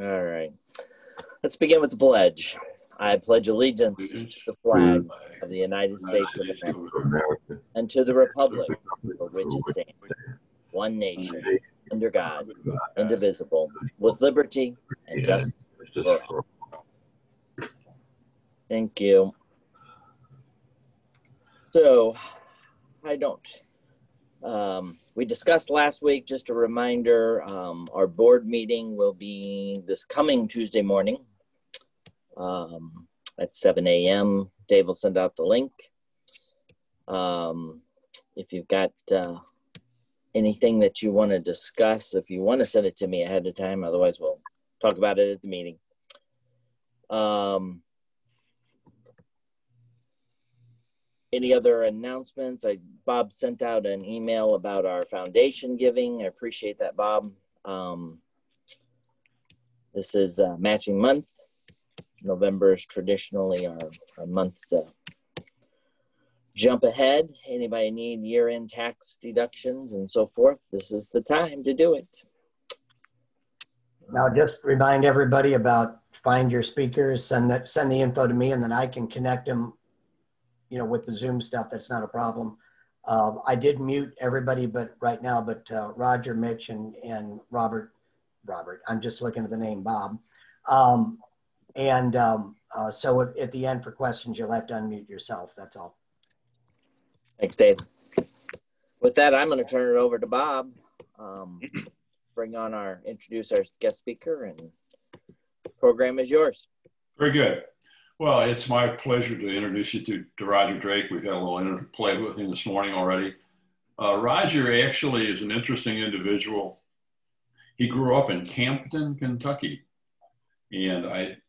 All right. Let's begin with the pledge. I pledge allegiance to the flag of the United States of America and to the republic for which it stands, one nation, under God, indivisible, with liberty and justice for all. Thank you. So, we discussed last week, just a reminder, our board meeting will be this coming Tuesday morning at 7 a.m. Dave will send out the link. If you've got anything that you want to discuss, if you want to send it to me ahead of time, otherwise we'll talk about it at the meeting. Any other announcements? Bob sent out an email about our foundation giving. I appreciate that, Bob. This is matching month. November is traditionally our month to jump ahead. Anybody need year-end tax deductions and so forth? This is the time to do it. Now, just remind everybody about find your speakers, send the info to me, and then I can connect them. You know, with the Zoom stuff, that's not a problem. I did mute everybody, but right now, Roger, Mitch, and Robert, I'm just looking at the name Bob. So at the end for questions, you'll have to unmute yourself, that's all. Thanks, Dave. With that, I'm gonna turn it over to Bob. Introduce our guest speaker, and the program is yours. Very good. Well, it's my pleasure to introduce you to Roger Drake. We've had a little interplay with him this morning already. Roger actually is an interesting individual. He grew up in Campton, Kentucky. And I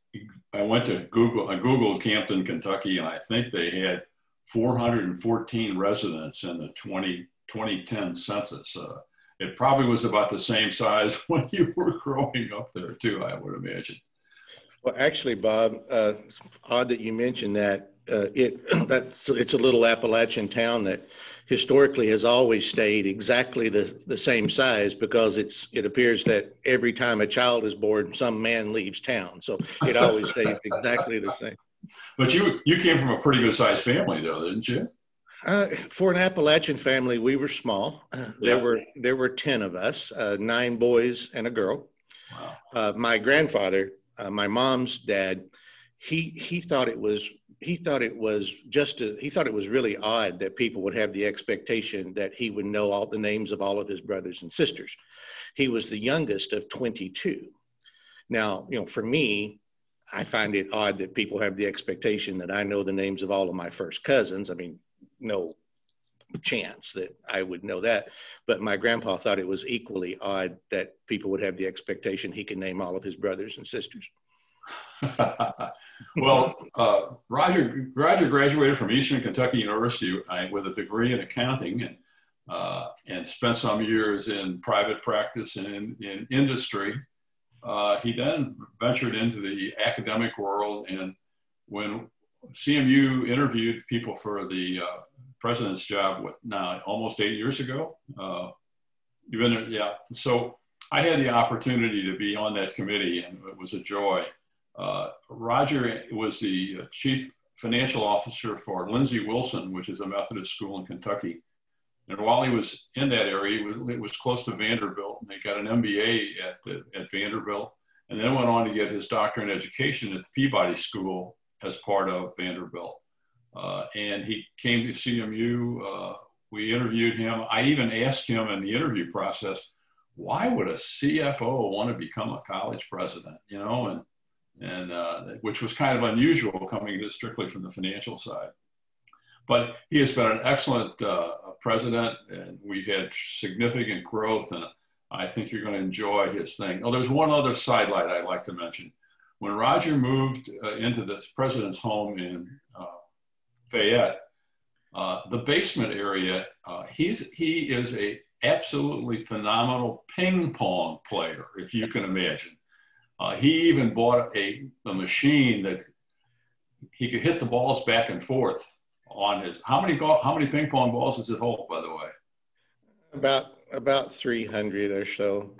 went to Google, I Googled Campton, Kentucky, and I think they had 414 residents in the 2010 census. It probably was about the same size when you were growing up there too, I would imagine. Well, actually, Bob, it's odd that you mentioned that. It's a little Appalachian town that historically has always stayed exactly the same size, because it appears that every time a child is born, some man leaves town. So it always stays exactly the same. But you came from a pretty good sized family though, didn't you? For an Appalachian family, we were small. There were 10 of us, 9 boys and a girl. Wow. My grandfather, my mom's dad, he thought it was really odd that people would have the expectation that he would know all the names of all of his brothers and sisters. He was the youngest of 22. Now, you know, for me, I find it odd that people have the expectation that I know the names of all of my first cousins. I mean, no chance that I would know that. But my grandpa thought it was equally odd that people would have the expectation he could name all of his brothers and sisters. Well, Roger graduated from Eastern Kentucky University with a degree in accounting, and spent some years in private practice and in industry. He then ventured into the academic world, and when CMU interviewed people for the president's job, almost 8 years ago. You've been there, yeah. So I had the opportunity to be on that committee, and it was a joy. Roger was the chief financial officer for Lindsey Wilson, which is a Methodist school in Kentucky. And while he was in that area, it was close to Vanderbilt, and he got an MBA at Vanderbilt, and then went on to get his doctorate in education at the Peabody School as part of Vanderbilt. And he came to CMU. We interviewed him. I even asked him in the interview process, why would a CFO want to become a college president? You know, and which was kind of unusual coming strictly from the financial side. But he has been an excellent president, and we've had significant growth, and I think you're going to enjoy his thing. Oh, there's one other sidelight I'd like to mention. When Roger moved into the president's home in Fayette, the basement area, he is a absolutely phenomenal ping pong player, if you can imagine. He even bought a machine that he could hit the balls back and forth on his. How many ping pong balls does it hold, by the way? About 300 or so.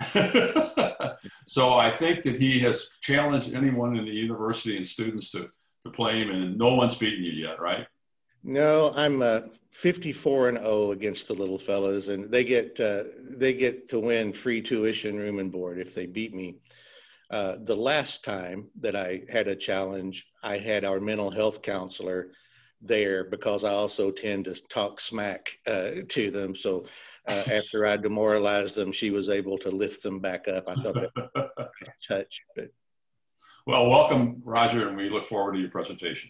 So I think that he has challenged anyone in the university and students to play him, and no one's beaten you yet, right? No, I'm 54-0 against the little fellas, and they get to win free tuition, room and board if they beat me. The last time that I had a challenge, I had our mental health counselor there because I also tend to talk smack to them. So after I demoralized them, she was able to lift them back up. I thought that was a touch. But. Well, welcome, Roger, and we look forward to your presentation.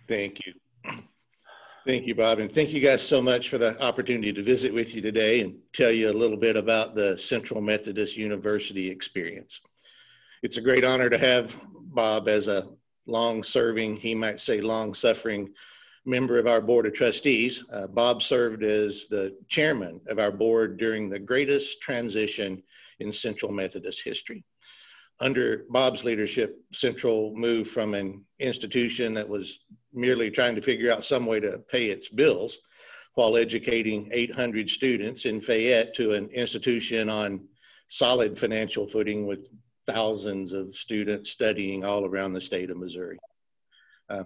Thank you. Thank you, Bob. And thank you guys so much for the opportunity to visit with you today and tell you a little bit about the Central Methodist University experience. It's a great honor to have Bob as a long-serving, he might say long-suffering member of our Board of Trustees. Bob served as the chairman of our board during the greatest transition in Central Methodist history. Under Bob's leadership, Central moved from an institution that was merely trying to figure out some way to pay its bills while educating 800 students in Fayette to an institution on solid financial footing with thousands of students studying all around the state of Missouri.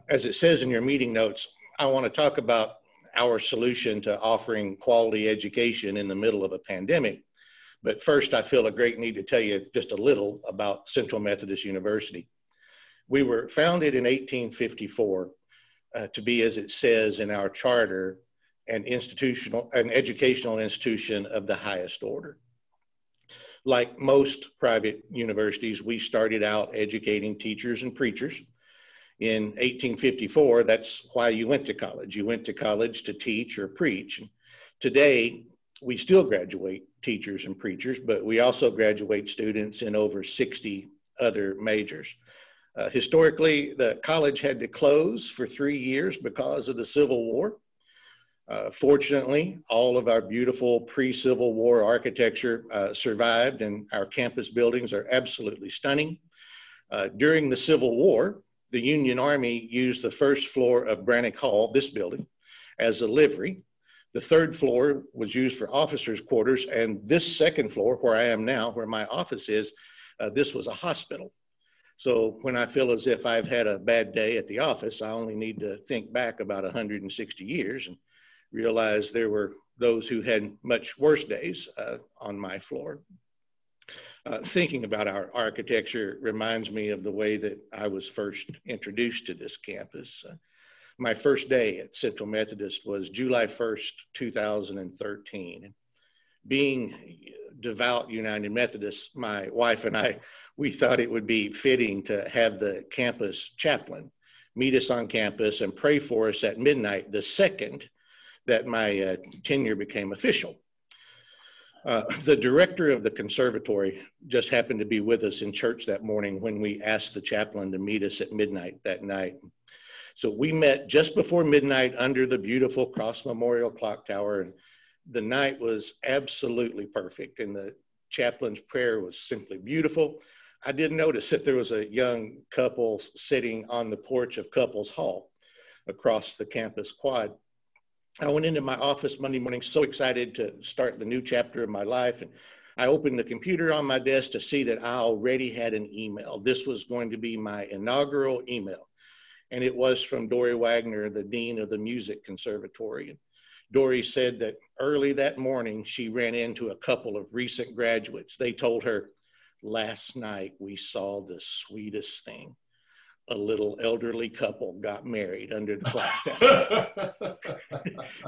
As it says in your meeting notes, I want to talk about our solution to offering quality education in the middle of a pandemic. But first, I feel a great need to tell you just a little about Central Methodist University. We were founded in 1854 to be, as it says in our charter, an educational institution of the highest order. Like most private universities, we started out educating teachers and preachers. In 1854, that's why you went to college. You went to college to teach or preach. Today, we still graduate teachers and preachers, but we also graduate students in over 60 other majors. Historically, the college had to close for 3 years because of the Civil War. Fortunately, all of our beautiful pre-Civil War architecture survived, and our campus buildings are absolutely stunning. During the Civil War, the Union Army used the first floor of Brannock Hall, this building, as a livery. The third floor was used for officers' quarters, and this second floor, where I am now, where my office is, this was a hospital. So when I feel as if I've had a bad day at the office, I only need to think back about 160 years and realize there were those who had much worse days on my floor. Thinking about our architecture reminds me of the way that I was first introduced to this campus. My first day at Central Methodist was July 1st, 2013. Being devout United Methodists, my wife and I, we thought it would be fitting to have the campus chaplain meet us on campus and pray for us at midnight, the second that my tenure became official. The director of the conservatory just happened to be with us in church that morning when we asked the chaplain to meet us at midnight that night. So we met just before midnight under the beautiful Cross Memorial Clock Tower, and the night was absolutely perfect, and the chaplain's prayer was simply beautiful. I did notice that there was a young couple sitting on the porch of Couples Hall across the campus quad. I went into my office Monday morning so excited to start the new chapter of my life, and I opened the computer on my desk to see that I already had an email. This was going to be my inaugural email. And it was from Dory Wagner, the dean of the music conservatory. And Dory said that early that morning, she ran into a couple of recent graduates. They told her, "Last night we saw the sweetest thing. A little elderly couple got married under the clock tower."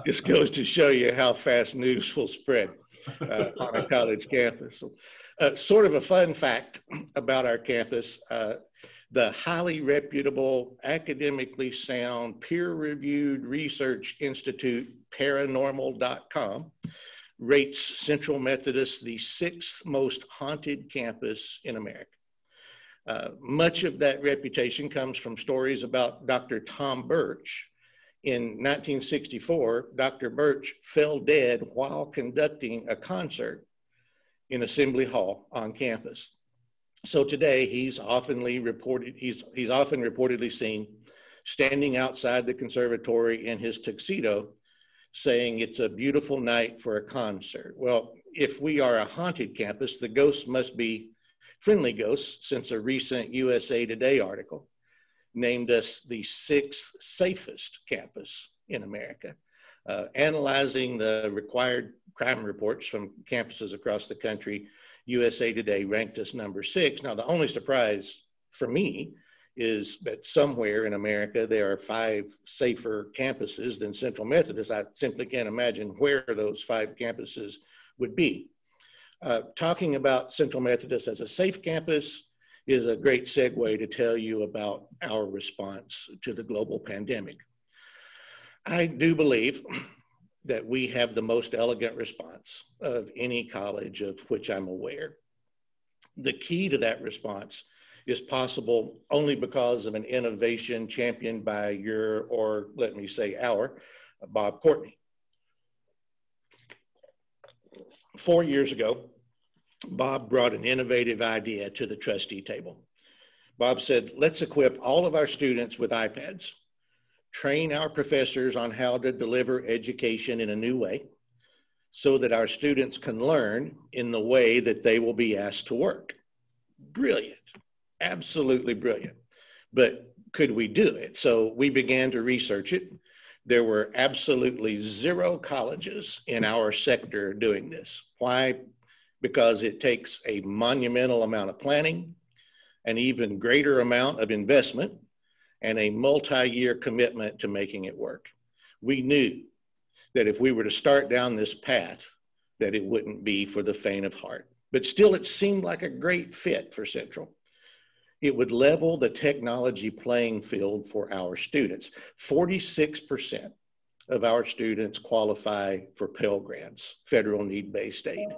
This goes to show you how fast news will spread on a college campus. So, sort of a fun fact about our campus, the highly reputable, academically sound, peer-reviewed research institute, paranormal.com, rates Central Methodist the 6th most haunted campus in America. Much of that reputation comes from stories about Dr. Tom Birch. In 1964, Dr. Birch fell dead while conducting a concert in Assembly Hall on campus. So today he's often reportedly seen standing outside the conservatory in his tuxedo, saying it's a beautiful night for a concert. Well, if we are a haunted campus, the ghosts must be friendly ghosts, since a recent USA Today article named us the 6th safest campus in America. Analyzing the required crime reports from campuses across the country, USA Today ranked us number 6. Now, the only surprise for me is that somewhere in America there are 5 safer campuses than Central Methodist. I simply can't imagine where those 5 campuses would be. Talking about Central Methodist as a safe campus is a great segue to tell you about our response to the global pandemic. I do believe that we have the most elegant response of any college of which I'm aware. The key to that response is possible only because of an innovation championed by your, or let me say our, Bob Courtney. 4 years ago, Bob brought an innovative idea to the trustee table. Bob said, let's equip all of our students with iPads, train our professors on how to deliver education in a new way so that our students can learn in the way that they will be asked to work. Brilliant, absolutely brilliant. But could we do it? So we began to research it. There were absolutely 0 colleges in our sector doing this. Why? Because it takes a monumental amount of planning, an even greater amount of investment, and a multi-year commitment to making it work. We knew that if we were to start down this path, that it wouldn't be for the faint of heart. But still, it seemed like a great fit for Central. It would level the technology playing field for our students. 46% of our students qualify for Pell Grants, federal need-based aid.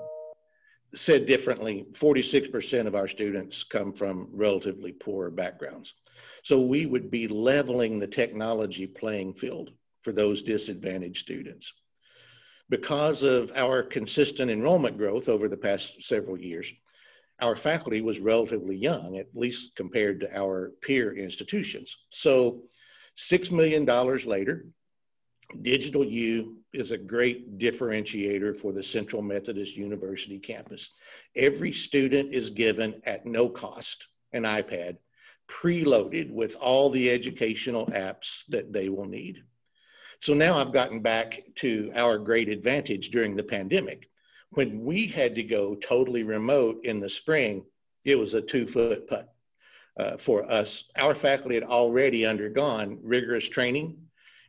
Said differently, 46% of our students come from relatively poor backgrounds. So we would be leveling the technology playing field for those disadvantaged students. Because of our consistent enrollment growth over the past several years, our faculty was relatively young, at least compared to our peer institutions. So $6 million later, Digital U is a great differentiator for the Central Methodist University campus. Every student is given at no cost an iPad preloaded with all the educational apps that they will need. So now I've gotten back to our great advantage during the pandemic. When we had to go totally remote in the spring, it was a 2-foot putt for us. Our faculty had already undergone rigorous training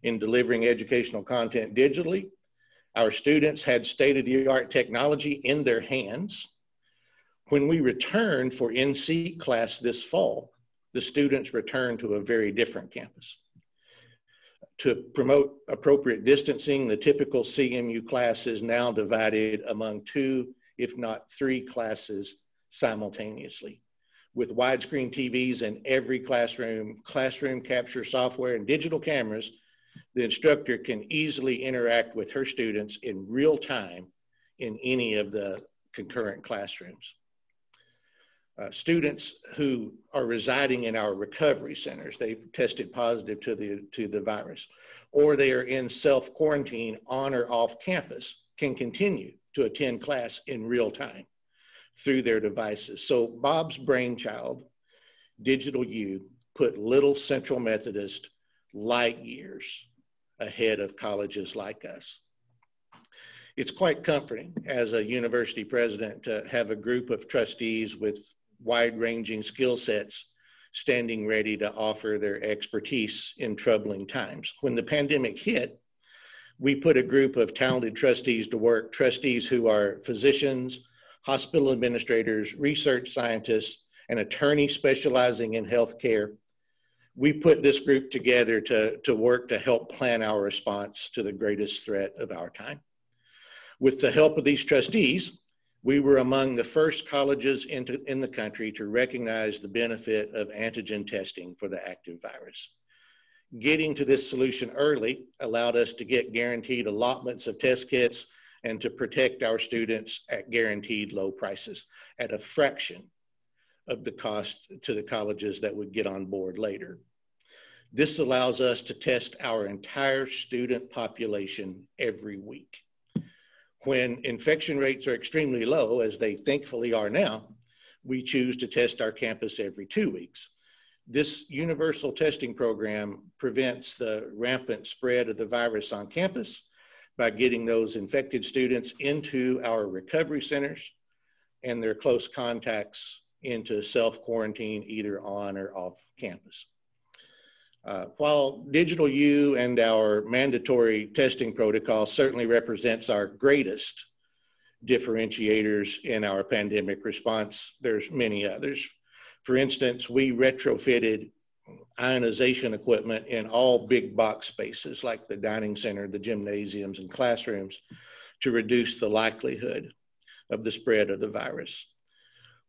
in delivering educational content digitally. Our students had state-of-the-art technology in their hands. When we returned for in-seat class this fall, the students returned to a very different campus. To promote appropriate distancing, the typical CMU class is now divided among 2, if not 3 classes simultaneously. With widescreen TVs in every classroom, classroom capture software, and digital cameras, the instructor can easily interact with her students in real time in any of the concurrent classrooms. Students who are residing in our recovery centers, they've tested positive to the virus, or they are in self-quarantine on or off campus, can continue to attend class in real time through their devices. So Bob's brainchild, Digital U, put little Central Methodist light years ahead of colleges like us. It's quite comforting as a university president to have a group of trustees with wide-ranging skill sets standing ready to offer their expertise in troubling times. When the pandemic hit, we put a group of talented trustees to work, trustees who are physicians, hospital administrators, research scientists, and attorneys specializing in healthcare. We put this group together to work to help plan our response to the greatest threat of our time. With the help of these trustees, we were among the first colleges in the country to recognize the benefit of antigen testing for the active virus. Getting to this solution early allowed us to get guaranteed allotments of test kits and to protect our students at guaranteed low prices at a fraction of the cost to the colleges that would get on board later. This allows us to test our entire student population every week. When infection rates are extremely low, as they thankfully are now, we choose to test our campus every 2 weeks. This universal testing program prevents the rampant spread of the virus on campus by getting those infected students into our recovery centers and their close contacts into self-quarantine either on or off campus. While Digital U and our mandatory testing protocol certainly represents our greatest differentiators in our pandemic response, there's many others. For instance, we retrofitted ionization equipment in all big box spaces like the dining center, the gymnasiums, and classrooms to reduce the likelihood of the spread of the virus.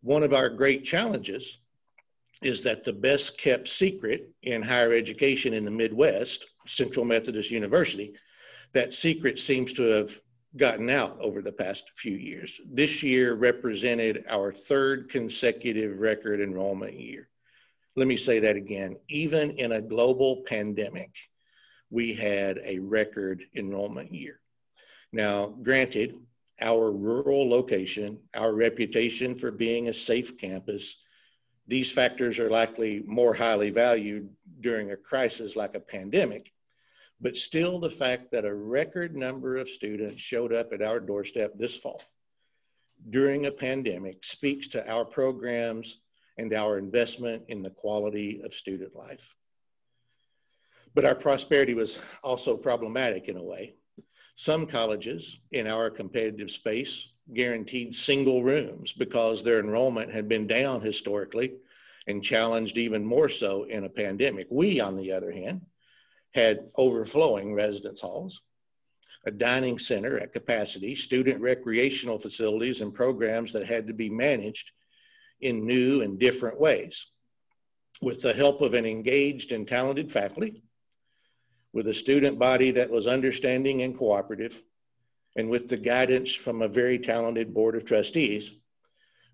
One of our great challenges is that the best kept secret in higher education in the Midwest, Central Methodist University, that secret seems to have gotten out over the past few years. This year represented our third consecutive record enrollment year. Let me say that again. Even in a global pandemic, we had a record enrollment year. Now, granted, our rural location, our reputation for being a safe campus, these factors are likely more highly valued during a crisis like a pandemic, but still the fact that a record number of students showed up at our doorstep this fall during a pandemic speaks to our programs and our investment in the quality of student life. But our prosperity was also problematic in a way. Some colleges in our competitive space guaranteed single rooms because their enrollment had been down historically and challenged even more so in a pandemic. We, on the other hand, had overflowing residence halls, a dining center at capacity, student recreational facilities, and programs that had to be managed in new and different ways. With the help of an engaged and talented faculty, with a student body that was understanding and cooperative, and with the guidance from a very talented board of trustees,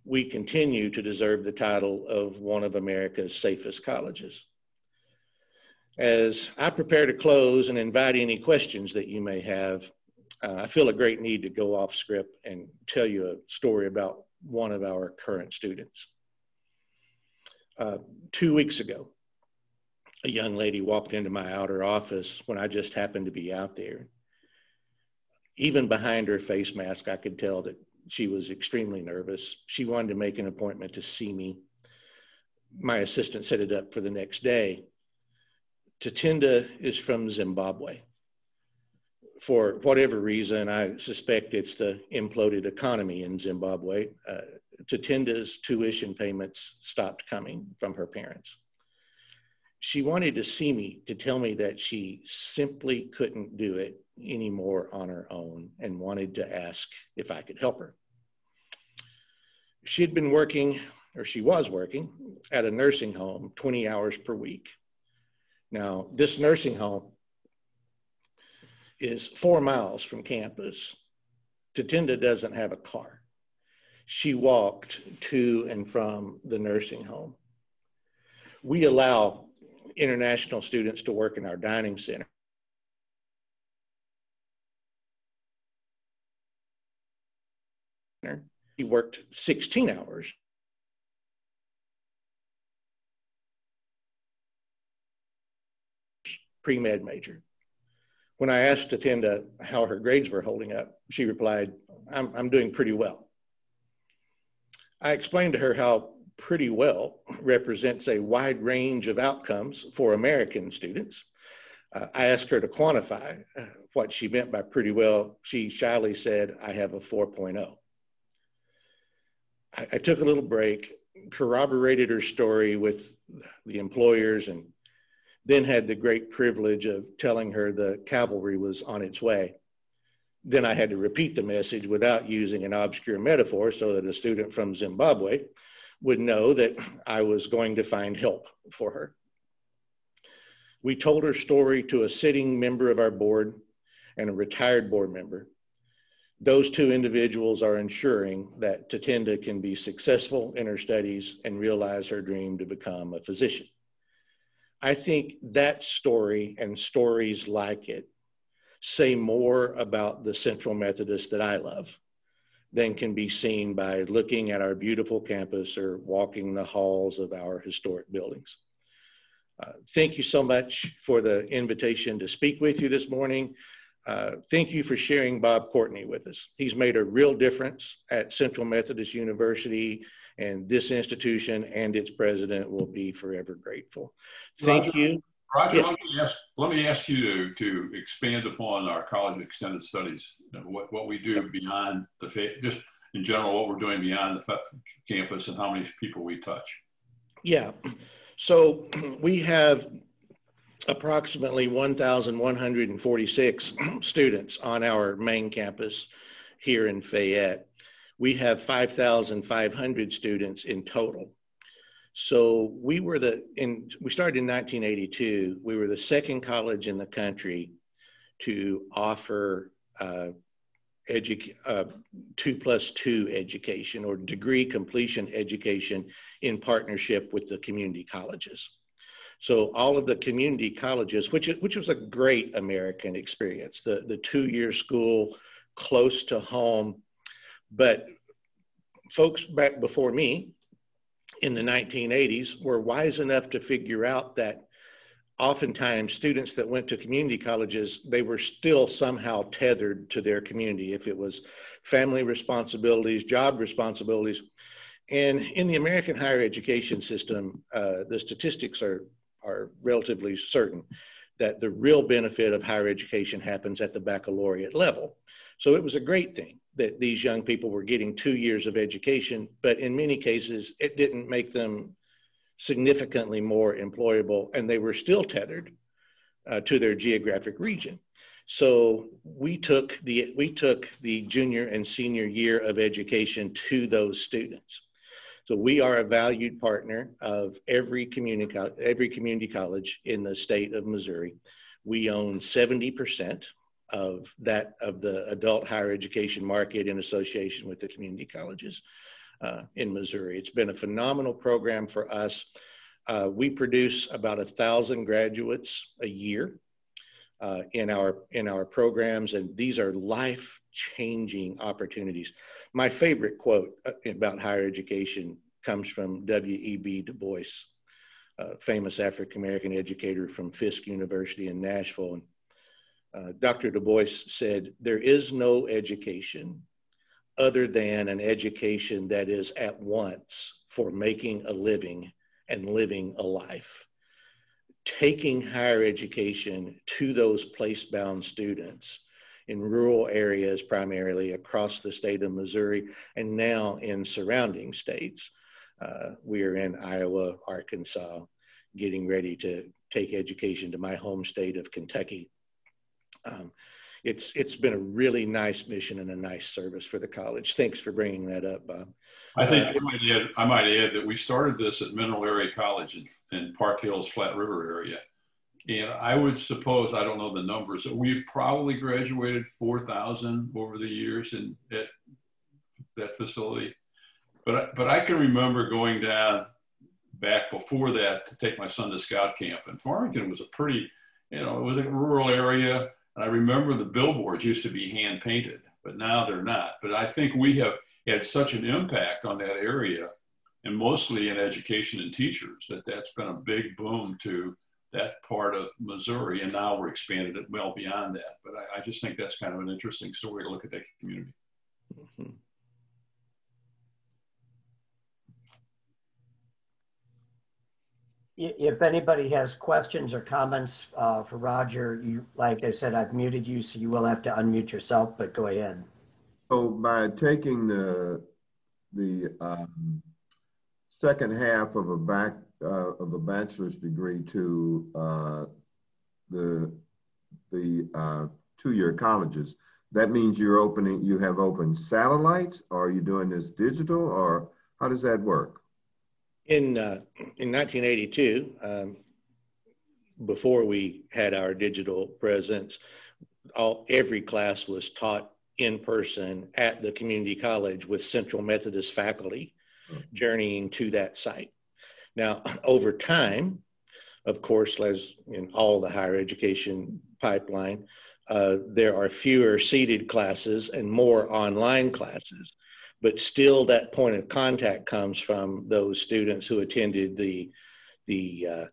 we continue to deserve the title of one of America's safest colleges. As I prepare to close and invite any questions that you may have, I feel a great need to go off script and tell you a story about one of our current students. 2 weeks ago, a young lady walked into my outer office when I just happened to be out there. Even behind her face mask, I could tell that she was extremely nervous. She wanted to make an appointment to see me. My assistant set it up for the next day. Tatinda is from Zimbabwe. For whatever reason, I suspect it's the imploded economy in Zimbabwe. Tatinda's tuition payments stopped coming from her parents. She wanted to see me to tell me that she simply couldn't do it anymore on her own and wanted to ask if I could help her. She was working at a nursing home 20 hours per week. Now, this nursing home is 4 miles from campus. Tatinda doesn't have a car. She walked to and from the nursing home. We allow international students to work in our dining center. She worked 16 hours. Pre-med major. When I asked Tatinda how her grades were holding up, she replied, I'm doing pretty well. I explained to her how pretty well represents a wide range of outcomes for American students. I asked her to quantify what she meant by pretty well. She shyly said, I have a 4.0. I took a little break, corroborated her story with the employers, and then had the great privilege of telling her the cavalry was on its way. Then I had to repeat the message without using an obscure metaphor so that a student from Zimbabwe would know that I was going to find help for her. We told her story to a sitting member of our board and a retired board member. Those two individuals are ensuring that Tatinda can be successful in her studies and realize her dream to become a physician. I think that story and stories like it say more about the Central Methodist that I love than can be seen by looking at our beautiful campus or walking the halls of our historic buildings. Thank you so much for the invitation to speak with you this morning. Thank you for sharing Bob Courtney with us. He's made a real difference at Central Methodist University, and this institution and its president will be forever grateful. Thank you. Roger, yes. let me ask you to expand upon our College of Extended Studies, what we do beyond just in general, what we're doing beyond the campus and how many people we touch. Yeah, so we have approximately 1,146 students on our main campus here in Fayette. We have 5,500 students in total. So we started in 1982. We were the second college in the country to offer 2+2 education or degree completion education in partnership with the community colleges. So all of the community colleges, which was a great American experience, the 2-year school close to home, but folks back before me in the 1980s were wise enough to figure out that oftentimes students that went to community colleges, they were still somehow tethered to their community, if it was family responsibilities, job responsibilities. And in the American higher education system, the statistics are relatively certain that the real benefit of higher education happens at the baccalaureate level. So it was a great thing that these young people were getting 2 years of education, but in many cases, it didn't make them significantly more employable, and they were still tethered to their geographic region. So we took the junior and senior year of education to those students. So we are a valued partner of every community college in the state of Missouri. We own 70% of the adult higher education market in association with the community colleges in Missouri. It's been a phenomenal program for us. We produce about 1,000 graduates a year in our programs, and these are life-changing opportunities. My favorite quote about higher education comes from W.E.B. Du Bois, a famous African-American educator from Fisk University in Nashville. And Dr. Du Bois said, "There is no education other than an education that is at once for making a living and living a life." Taking higher education to those place-bound students in rural areas, primarily across the state of Missouri, and now in surrounding states. We are in Iowa, Arkansas, getting ready to take education to my home state of Kentucky. It's been a really nice mission and a nice service for the college. Thanks for bringing that up, Bob. I think I might add that we started this at Mineral Area College in Park Hills, Flat River area. And I would suppose, I don't know the numbers, that we've probably graduated 4,000 over the years at that facility. But I can remember going down back before that to take my son to scout camp. And Farmington was a pretty, it was a rural area. And I remember the billboards used to be hand painted, but now they're not. But I think we have had such an impact on that area, and mostly in education and teachers, that's been a big boom to that part of Missouri. And now we're expanded it well beyond that. But I just think that's kind of an interesting story to look at that community. Mm-hmm. If anybody has questions or comments for Roger, like I said, I've muted you, so you will have to unmute yourself, but go ahead. So by taking the second half of a bachelor's degree to the 2-year colleges, that means you have opened satellites, or are you doing this digital, or how does that work? In 1982, before we had our digital presence, every class was taught in person at the community college with Central Methodist faculty journeying to that site. Now, over time, Of course, as in all the higher education pipeline, there are fewer seated classes and more online classes, but still that point of contact comes from those students who attended the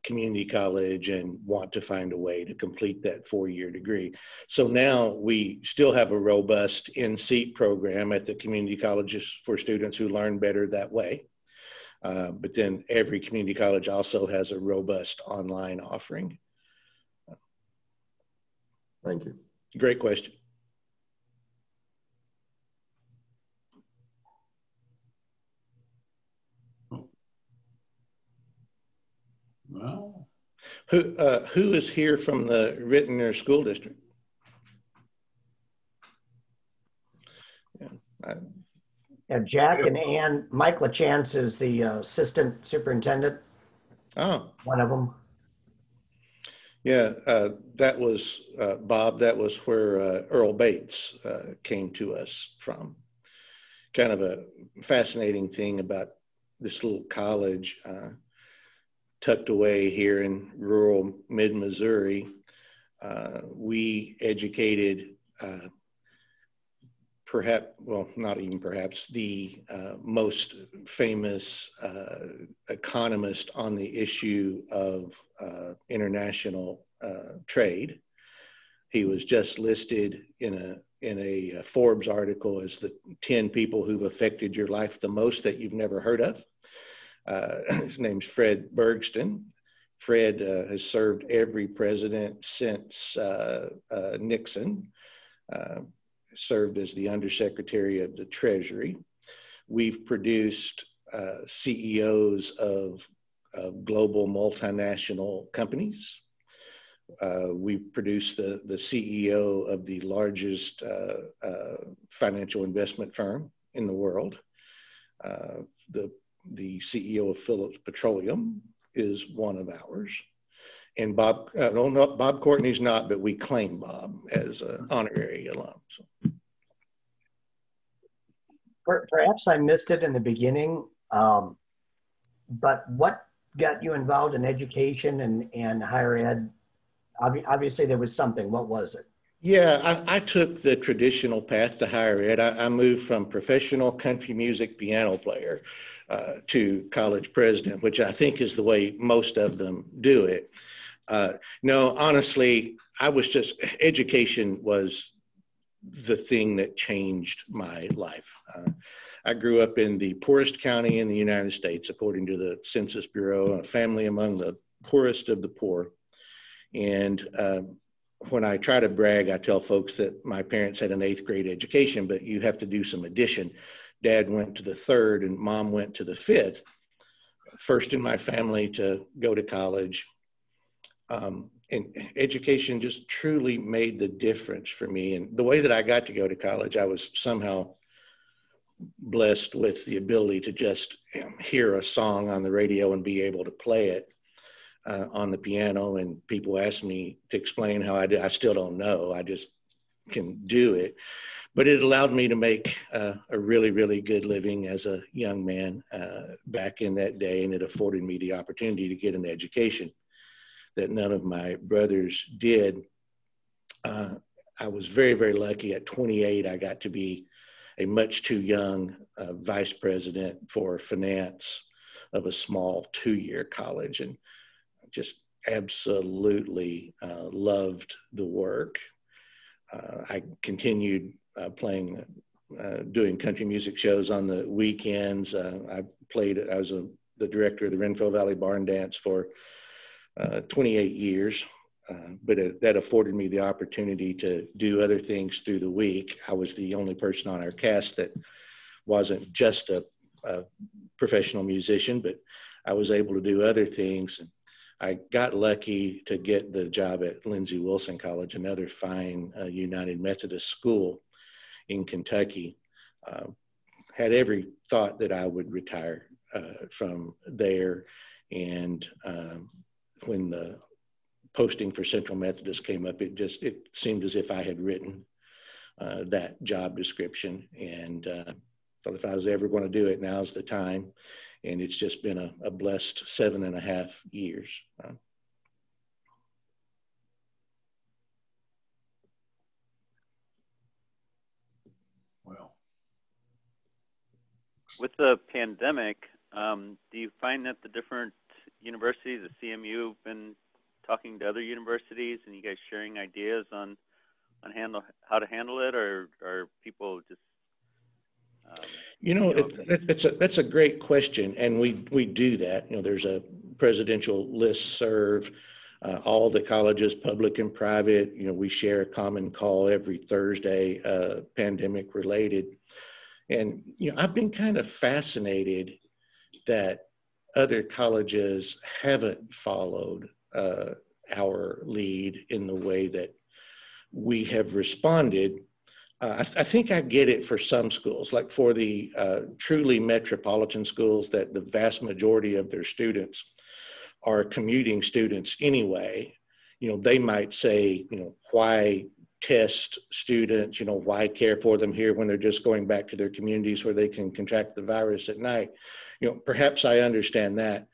community college and want to find a way to complete that 4-year degree. So now we still have a robust in-seat program at the community colleges for students who learn better that way. But then every community college also has a robust online offering. Thank you. Great question. Well, who is here from the Rittenner School District? Yeah, Jack and Ann, Mike LaChance is the assistant superintendent. Oh, one of them. Yeah, that was, Bob, that was where Earl Bates came to us from. Kind of a fascinating thing about this little college tucked away here in rural mid-Missouri. We educated perhaps, well, not even perhaps, the most famous economist on the issue of international trade. He was just listed in a Forbes article as the 10 people who've affected your life the most that you've never heard of. His name's Fred Bergston. Fred has served every president since Nixon. Served as the Undersecretary of the Treasury. We've produced CEOs of global multinational companies. We've produced the CEO of the largest financial investment firm in the world. The CEO of Phillips Petroleum is one of ours. And Bob, no, Bob Courtney's not, but we claim Bob as an honorary alum. So. Perhaps I missed it in the beginning, but what got you involved in education and higher ed? Obviously there was something. What was it? Yeah, I took the traditional path to higher ed. I moved from professional country music piano player to college president, which I think is the way most of them do it. No, honestly, education was the thing that changed my life. I grew up in the poorest county in the United States, according to the Census Bureau, a family among the poorest of the poor. And when I try to brag, I tell folks that my parents had an 8th grade education, but you have to do some addition. Dad went to the 3rd and mom went to the 5th. First in my family to go to college. And education just truly made the difference for me. And the way that I got to go to college, I was somehow blessed with the ability to just hear a song on the radio and be able to play it on the piano. And people ask me to explain how I do. I still don't know. I just can do it. But it allowed me to make a really, really good living as a young man back in that day. And it afforded me the opportunity to get an education that none of my brothers did. I was very, very lucky. At 28, I got to be a much too young vice president for finance of a small 2-year college, and just absolutely loved the work. I continued doing country music shows on the weekends. I was the director of the Renville Valley Barn Dance for 28 years, but that afforded me the opportunity to do other things through the week. I was the only person on our cast that wasn't just a professional musician, but I was able to do other things. I got lucky to get the job at Lindsey Wilson College, another fine United Methodist school in Kentucky. Had every thought that I would retire from there, and when the posting for Central Methodist came up, it seemed as if I had written that job description, and thought if I was ever going to do it, now's the time. And it's just been a blessed 7.5 years. with the pandemic, do you find that the different universities, the CMU, have been talking to other universities, and you guys sharing ideas on how to handle it, or people just that's a great question, and we do that. There's a presidential listserv, all the colleges, public and private. We share a common call every Thursday, pandemic related. And I've been kind of fascinated that other colleges haven't followed our lead in the way that we have responded. I think I get it for some schools, like for the truly metropolitan schools, that the vast majority of their students are commuting students anyway. They might say, why test students, why care for them here when they're just going back to their communities where they can contract the virus at night. Perhaps I understand that.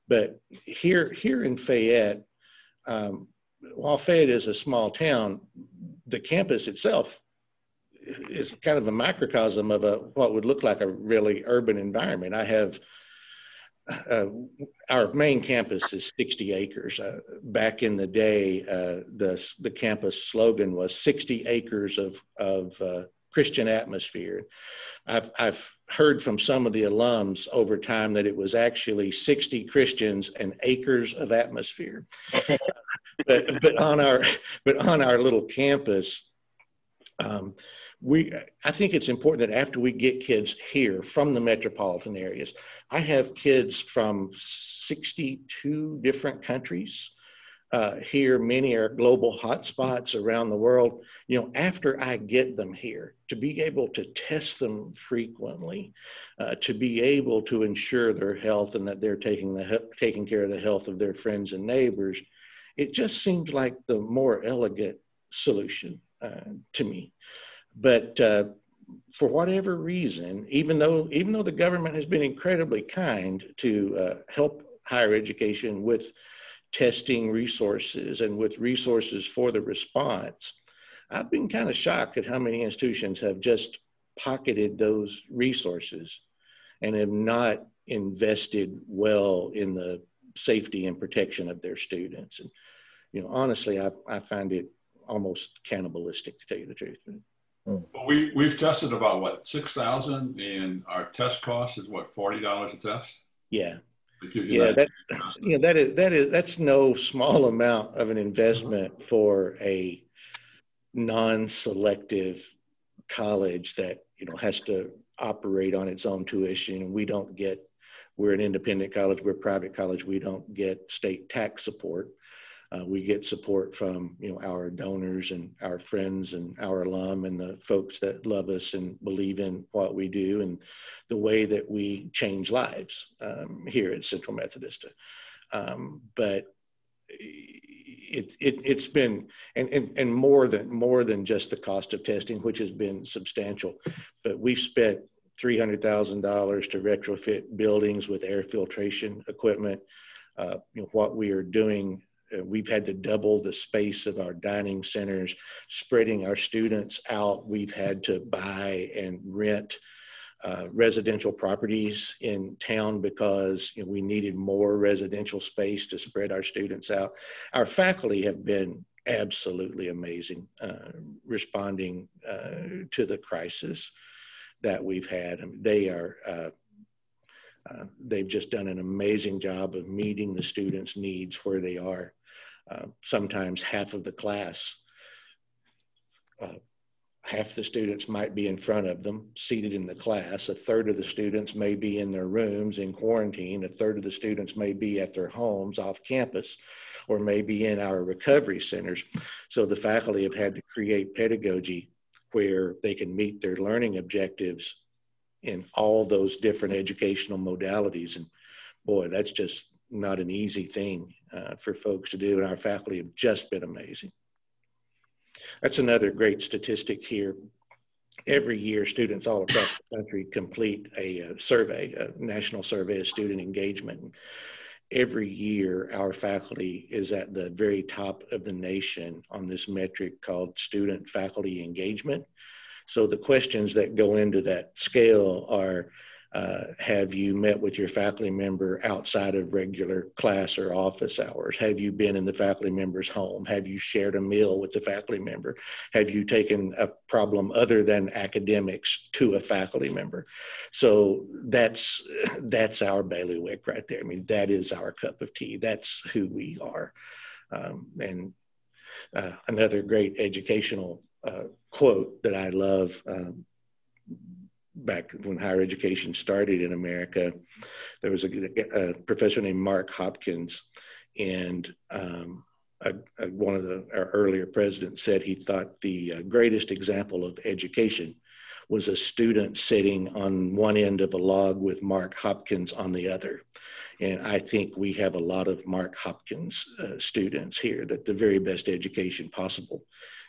But here in Fayette, while Fayette is a small town, the campus itself is kind of a microcosm of what would look like a really urban environment. I have our main campus is 60 acres. Back in the day, the campus slogan was 60 acres of Christian atmosphere. I've heard from some of the alums over time that it was actually 60 Christians and acres of atmosphere. but on our little campus, I think it's important that after we get kids here from the metropolitan areas, I have kids from 62 different countries here. Many are global hotspots around the world. After I get them here, to be able to test them frequently, to be able to ensure their health and that they're taking care of the health of their friends and neighbors, it just seems like the more elegant solution to me. But for whatever reason, even though the government has been incredibly kind to help higher education with testing resources and with resources for the response, I've been kind of shocked at how many institutions have just pocketed those resources and have not invested well in the safety and protection of their students. And honestly, I find it almost cannibalistic, to tell you the truth. Well, we've tested about 6,000, and our test cost is $40 a test. Yeah, that's no small amount of an investment for a non-selective college that has to operate on its own tuition. We're an independent college, we're a private college. We don't get state tax support. We get support from our donors and our friends and our alum and the folks that love us and believe in what we do and the way that we change lives here at Central Methodist. But it's been and more than just the cost of testing, which has been substantial. But we've spent $300,000 to retrofit buildings with air filtration equipment. What we are doing. We've had to double the space of our dining centers, spreading our students out. We've had to buy and rent residential properties in town because we needed more residential space to spread our students out. Our faculty have been absolutely amazing responding to the crisis that we've had. I mean, they've just done an amazing job of meeting the students' needs where they are. Sometimes half of the class, half the students might be in front of them, seated in the class. A third of the students may be in their rooms in quarantine. A third of the students may be at their homes off campus or maybe in our recovery centers. So the faculty have had to create pedagogy where they can meet their learning objectives in all those different educational modalities. And boy, that's just not an easy thing for folks to do. And our faculty have just been amazing. That's another great statistic here. Every year, students all across the country complete a survey, a national survey of student engagement. Every year, our faculty is at the very top of the nation on this metric called student faculty engagement. So the questions that go into that scale are, Have you met with your faculty member outside of regular class or office hours? Have you been in the faculty member's home? Have you shared a meal with the faculty member? Have you taken a problem other than academics to a faculty member? So that's our bailiwick right there. I mean, that is our cup of tea. That's who we are. Another great educational quote that I love, back when higher education started in America, there was a professor named Mark Hopkins, and one of our earlier presidents said he thought the greatest example of education was a student sitting on one end of a log with Mark Hopkins on the other. And I think we have a lot of Mark Hopkins students here, that the very best education possible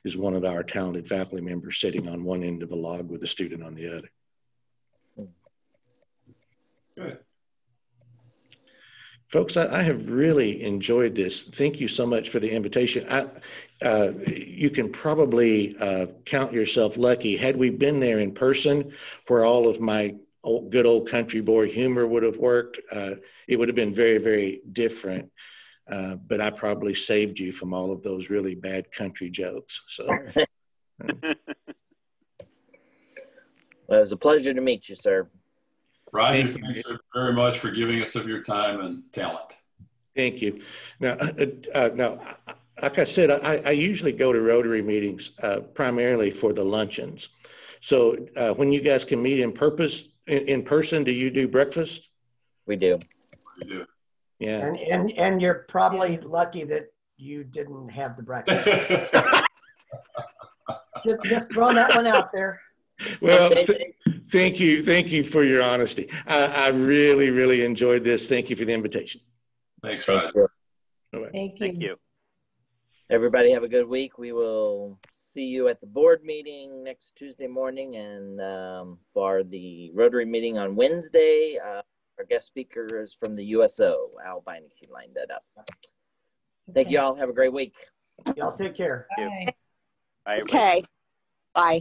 is one of our talented faculty members sitting on one end of a log with a student on the other. Good. Folks, I have really enjoyed this. Thank you so much for the invitation. You can probably count yourself lucky. Had we been there in person, where all of my good old country boy humor would have worked, it would have been very, very different. But I probably saved you from all of those really bad country jokes. So, Well, it was a pleasure to meet you, sir. Roger, thanks very much for giving us of your time and talent. Thank you. Now, like I said, I usually go to Rotary meetings primarily for the luncheons. So when you guys can meet in person, do you do breakfast? We do. We do. Yeah. And you're probably lucky that you didn't have the breakfast. just throwing that one out there. Well, thank you for your honesty. I really, really enjoyed this. Thank you for the invitation. Thanks, Roger. Thank you. Thank you. Everybody have a good week. We will see you at the board meeting next Tuesday morning, and for the Rotary meeting on Wednesday, our guest speaker is from the USO. Al Beinecke lined that up. Thank you all. Have a great week. Y'all take care. Thank you. Bye, everybody. Okay. Bye.